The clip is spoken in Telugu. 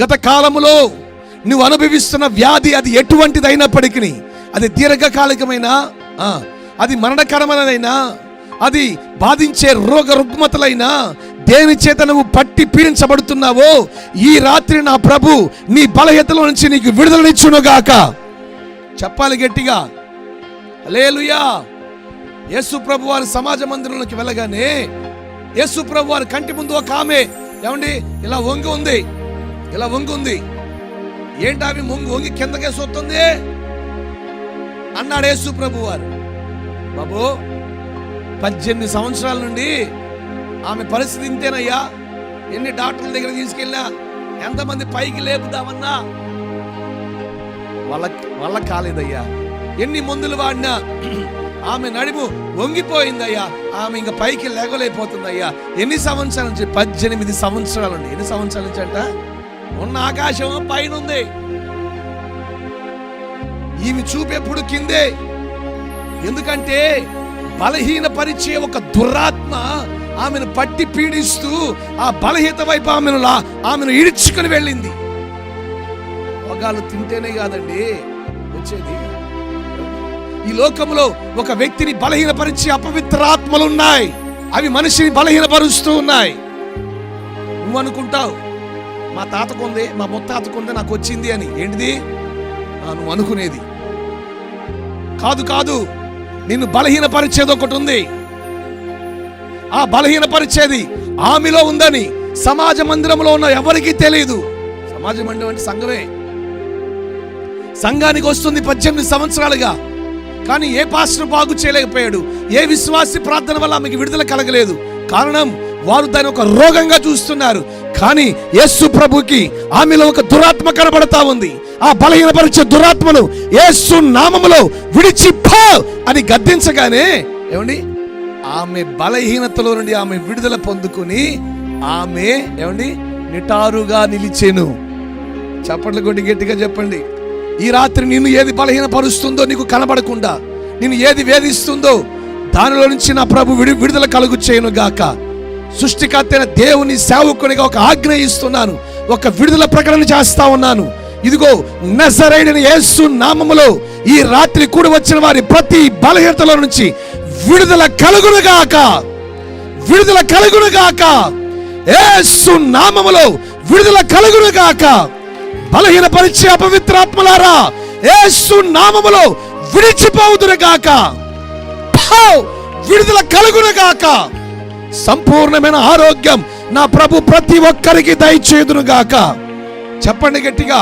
గత కాలములో నువ్వు అనుభవిస్తున్న వ్యాధి అది ఎటువంటిదైనప్పటికీ, అది దీర్ఘకాలికమైన, అది మరణకరమైనదైనా, అది బాధించే రోగ రుగ్మతలైనా, దేని చేత నువ్వు పట్టి పీడించబడుతున్నావో, ఈ రాత్రి నా ప్రభు నీ బలహీనతల నుంచి నీకు విడుదలనిచ్చునుగాక. చెప్పాలి గట్టిగా హల్లెలూయా. యేసు ప్రభు వారి సమాజ మందిరంలోకి వెళ్ళగానే యేసు ప్రభు వారి కంటి ముందు ఒక ఆమె ఏమండి ఇలా వంగి ఉంది. ఏంటి ఆమె వంగి కిందకే సొత్తుంది అన్నాడు యేసు ప్రభు వారు. బాబు 18 సంవత్సరాల నుండి ఆమె పరిస్థితి ఇంతేనయ్యా. ఎన్ని డాక్టర్ల దగ్గర తీసుకెళ్ళినా, ఎంతమంది పైకి లేపుదామన్నా వాళ్ళ కాలేదయ్యా. ఎన్ని మందులు వాడినా ఆమె నడుము వంగిపోయిందయ్యా. ఆమె ఇంకా పైకి లేగలేకపోతుందయ్యా. ఎన్ని సంవత్సరాల నుంచి? 18 సంవత్సరాల నుండి. ఎన్ని సంవత్సరాల నుంచి అంట? ఉన్న ఆకాశం పైన ఉంది, ఈమె చూపెప్పుడు కిందే. ఎందుకంటే బలహీనపరిచే ఒక దురాత్మ ఆమెను పట్టి పీడిస్తూ ఆ బలహీనత వైపు ఆమెను ఈడ్చుకుని వెళ్ళింది. రోగాలు తింటేనే కాదండి వచ్చేది. ఈ లోకంలో ఒక వ్యక్తిని బలహీనపరిచే అపవిత్రాత్మలు ఉన్నాయి. అవి మనిషిని బలహీనపరుస్తూ ఉన్నాయి. నువ్వు అనుకుంటావు మా తాతకుంది, మా ముత్తాతకుంది, నాకు వచ్చింది అని. ఏంటిది? నువ్వు అనుకునేది కాదు. నిన్ను బలహీనపరిచేది ఒకటి ఉంది. ఆ బలహీనపరిచేది ఆమెలో ఉందని సమాజ మందిరంలో ఉన్న ఎవరికీ తెలియదు. సమాజ మందిరం అంటే సంఘమే. సంఘానికి వస్తుంది 18 సంవత్సరాలుగా, కానీ ఏ పాస్టర్ బాగు చేయలేకపోయాడు. ఏ విశ్వాసి ప్రార్థన వల్ల ఆమెకి విడుదల కలగలేదు. కారణం, వారు దాన్ని ఒక రోగంగా చూస్తున్నారు. కానీ యేసు ప్రభుకి ఆమెలో ఒక దురాత్మ కనబడతా ఉంది. ఆ బలహీనపరిచే దురాత్మను యేసు నామములో విడిచిపో అని గద్దించగానే ఏమండి ఆమె బలహీనతలో నుండి ఆమె విడుదల పొందుకుని ఆమె ఏమండి నిటారుగా నిలిచెను. చప్పట్లు కొట్టి గట్టిగా చెప్పండి. ఈ రాత్రి నిన్ను ఏది బలహీనపరుస్తుందో నీకు కనబడకుండా, నిన్ను ఏది వేధిస్తుందో దానిలో నుంచి నా ప్రభు విడుదల కలుగు చేయను గాక. సృష్టికర్త అయిన దేవుని సేవకునిగా ఒక ఆజ్ఞ ఇస్తున్నాను, ఒక విడుదల ప్రకటన చేస్తా ఉన్నాను. ఇదిగో నజరేయుడైన యేసు నామములో ఈ రాత్రి కూడి వచ్చిన వారి ప్రతి బలహీనతల నుంచి విడుదల కలుగునుగాక. యేసు నామములో విడుదల కలుగునుగాక. బలహీనపరిచే అపవిత్రాత్మలారా యేసు నామములో విడిచిపోవుదురుగాక. విడుదల కలుగునుగాక. సంపూర్ణమైన ఆరోగ్యం నా ప్రభు ప్రతి ఒక్కరికి దయచేయుదురుగాక. చెప్పండి గట్టిగా.